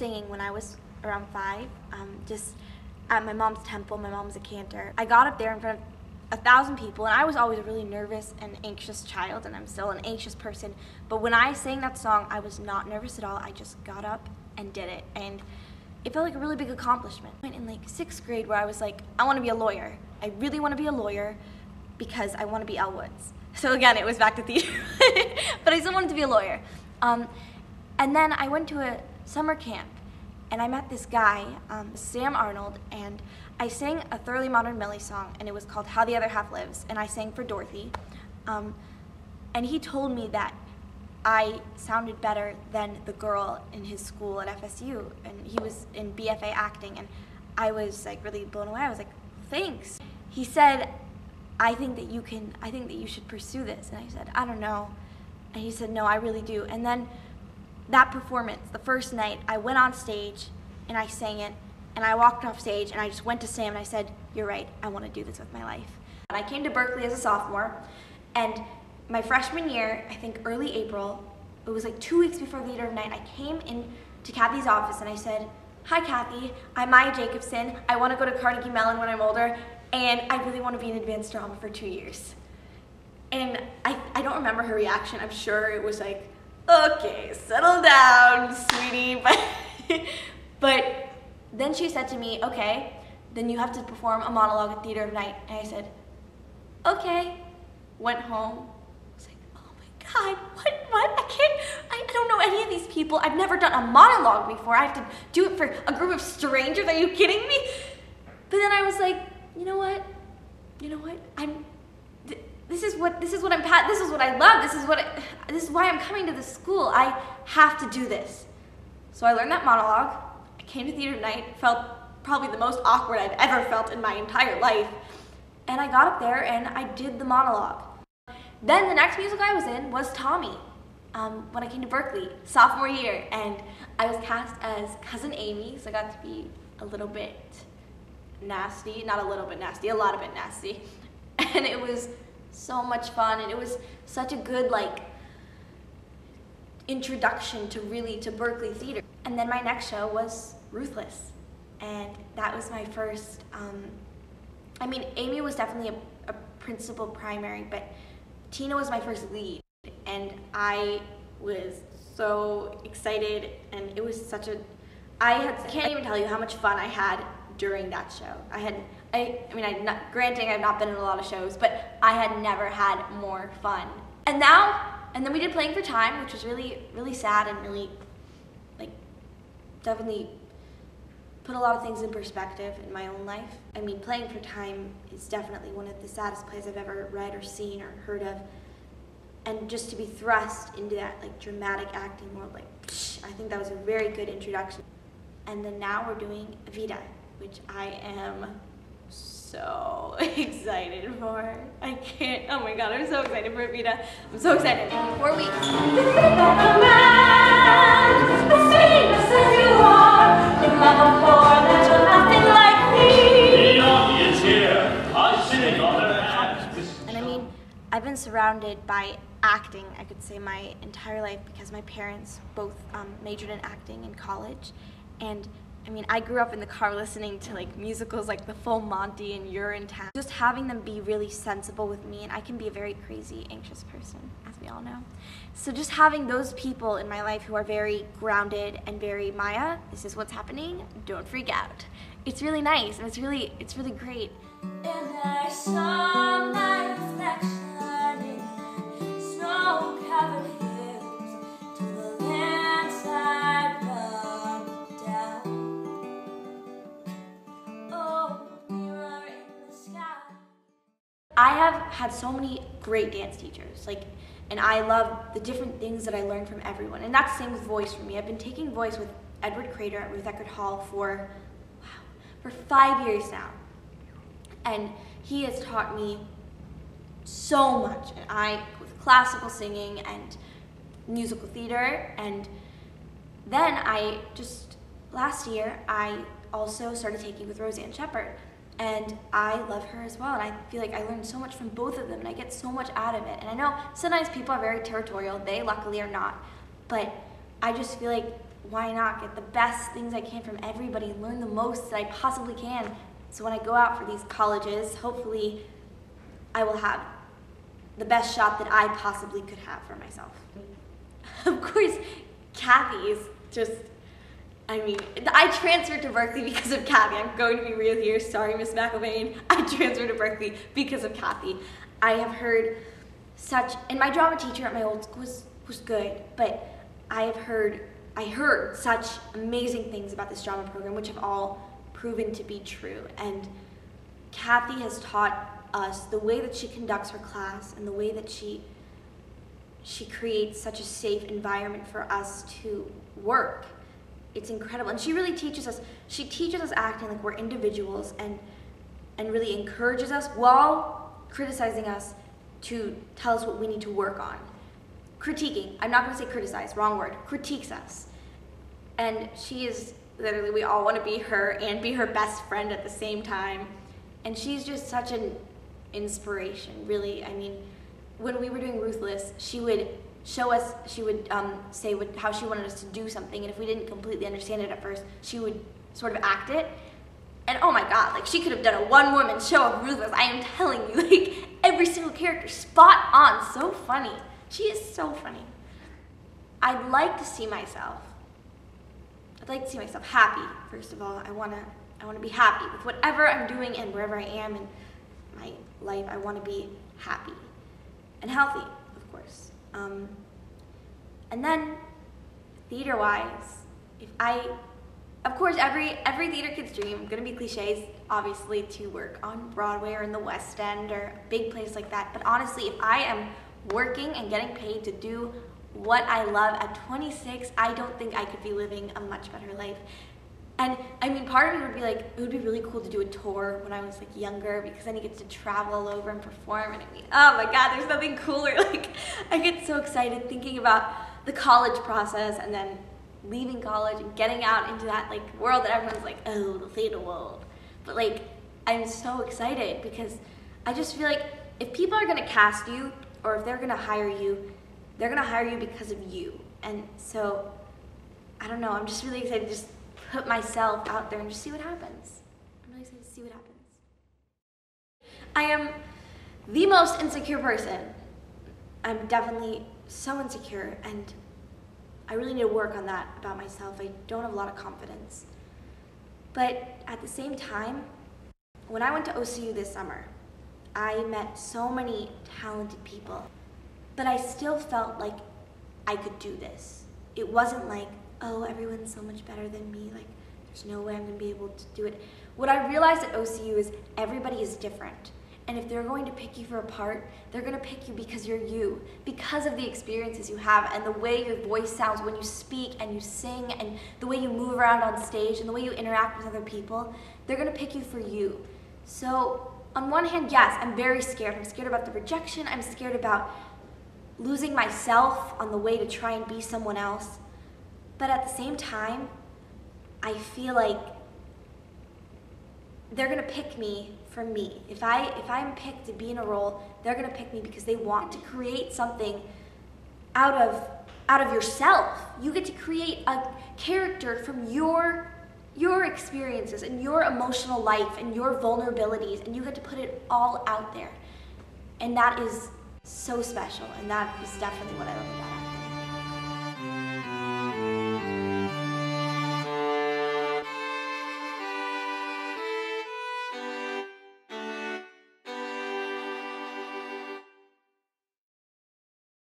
singing when I was around 5, just at my mom's temple. My mom's a cantor. I got up there in front of 1,000 people, and I was always a really nervous and anxious child, and I'm still an anxious person. But when I sang that song, I was not nervous at all. I just got up and did it, and it felt like a really big accomplishment. I went in like 6th grade where I was like, I want to be a lawyer. I really want to be a lawyer because I want to be Elle Woods. So again, it was back to theater, but I still wanted to be a lawyer. And then I went to a summer camp, and I met this guy, Sam Arnold, and I sang a Thoroughly Modern Millie song, and it was called How the Other Half Lives, and I sang for Dorothy. And he told me that I sounded better than the girl in his school at FSU, and he was in BFA acting, and I was like really blown away. I was like, thanks. He said, I think that you should pursue this. And I said, I don't know. And he said, no, I really do. And then that performance, the first night, I went on stage and I sang it, and I walked off stage and I just went to Sam and I said, you're right, I want to do this with my life. And I came to Berkeley as a sophomore, and my freshman year, I think early April, it was like 2 weeks before Theater of Night, I came in to Kathy's office and I said, hi Kathy, I'm Maya Jacobson, I want to go to Carnegie Mellon when I'm older, and I really want to be in advanced drama for 2 years. And I don't remember her reaction. I'm sure it was like, okay, settle down, sweetie. But then she said to me, okay, then you have to perform a monologue at Theater of Night. And I said, okay. Went home. I was like, oh my God, what? I don't know any of these people. I've never done a monologue before. I have to do it for a group of strangers. Are you kidding me? But then I was like, you know what? This is what I love. This is why I'm coming to this school. I have to do this. So I learned that monologue. I came to Theater Night, felt probably the most awkward I've ever felt in my entire life. And I got up there and I did the monologue. Then the next musical I was in was Tommy, when I came to Berkeley, sophomore year. And I was cast as Cousin Amy, so I got to be a little bit nasty. Not a little bit nasty, a lot of it nasty. And it was so much fun, and it was such a good introduction to Berkeley theater. And then my next show was Ruthless, and that was my first, I mean, Amy was definitely a principal primary, but Tina was my first lead, and I was so excited, and it was such a, I can't even tell you how much fun I had during that show. Granting I've not been in a lot of shows, but I had never had more fun. And then we did Playing for Time, which was really, really sad and really, definitely put a lot of things in perspective in my own life. I mean, Playing for Time is definitely one of the saddest plays I've ever read or seen or heard of. And just to be thrust into that dramatic acting world, I think that was a very good introduction. And then now we're doing Evita, which I am so excited for. I can't, oh my God, I'm so excited for Evita. I'm so excited. 4 weeks. And I mean, I've been surrounded by acting, I could say, my entire life because my parents both majored in acting in college. And I mean, I grew up in the car listening to musicals like The Full Monty and You're in Town. Just having them be really sensible with me, and I can be a very crazy, anxious person, as we all know. So just having those people in my life who are very grounded and very, Maya, this is what's happening, don't freak out. It's really nice, and it's really great. And I saw my reflection in snow-covered hills to the lands I loved down. I have had so many great dance teachers, and I love the different things that I learned from everyone. And that's the same with voice for me. I've been taking voice with Edward Crater at Ruth Eckerd Hall for 5 years now. And he has taught me so much. And with classical singing and musical theater. And then last year, I also started taking with Roseanne Shepard. And I love her as well, and I feel like I learned so much from both of them, and I get so much out of it. And I know sometimes people are very territorial, they luckily are not, but I just feel like why not get the best things I can from everybody and learn the most that I possibly can, so when I go out for these colleges, hopefully I will have the best shot that I possibly could have for myself. Of course, Kathy is just, I transferred to Berkeley because of Kathy. I'm going to be real here. Sorry, Miss McIlvain. I transferred to Berkeley because of Kathy. I have heard and my drama teacher at my old school was good, but I heard such amazing things about this drama program, which have all proven to be true. And Kathy has taught us the way that she conducts her class and the way that she creates such a safe environment for us to work. It's incredible. And she really teaches us acting like we're individuals and really encourages us while criticizing us to tell us what we need to work on. Critiquing, I'm not gonna say criticize, wrong word, critiques us. And she is literally, we all wanna be her and be her best friend at the same time. And she's just such an inspiration, really. When we were doing Ruthless, she would show us, say how she wanted us to do something, and if we didn't completely understand it at first, she would sort of act it. And oh my God, like she could have done a one-woman show of Ruthless. I am telling you, like every single character, spot on, so funny. She is so funny. I'd like to see myself happy, first of all. I wanna be happy with whatever I'm doing and wherever I am in my life. I wanna be happy and healthy, of course. And then, theater-wise, of course, every theater kid's dream, gonna be cliches, obviously, to work on Broadway or in the West End or a big place like that. But honestly, if I am working and getting paid to do what I love at 26, I don't think I could be living a much better life. And part of me would be like, it would be really cool to do a tour when I was like younger, because then you get to travel all over and perform, and oh my God, there's nothing cooler. Like, I get so excited thinking about the college process and then leaving college and getting out into that like world that everyone's like, oh, the theater world. But like, I'm so excited because I just feel like if people are gonna cast you or if they're gonna hire you, they're gonna hire you because of you. And so, I don't know, I'm just really excited to just put myself out there and just see what happens. I'm really excited to see what happens. I am the most insecure person. I'm definitely so insecure, and I really need to work on that about myself. I don't have a lot of confidence. But at the same time, when I went to OCU this summer, I met so many talented people, but I still felt like I could do this. It wasn't like, oh, everyone's so much better than me, like there's no way I'm gonna be able to do it. What I realized at OCU is everybody is different. And if they're going to pick you for a part, they're gonna pick you because you're you, because of the experiences you have and the way your voice sounds when you speak and you sing and the way you move around on stage and the way you interact with other people. They're gonna pick you for you. So on one hand, yes, I'm very scared. I'm scared about the rejection. I'm scared about losing myself on the way to try and be someone else. But at the same time, I feel like they're gonna pick me for me. If I'm picked to be in a role, they're gonna pick me because they want to create something out of yourself. You get to create a character from your experiences and your emotional life and your vulnerabilities, and you get to put it all out there. And that is so special, and that is definitely what I love about it.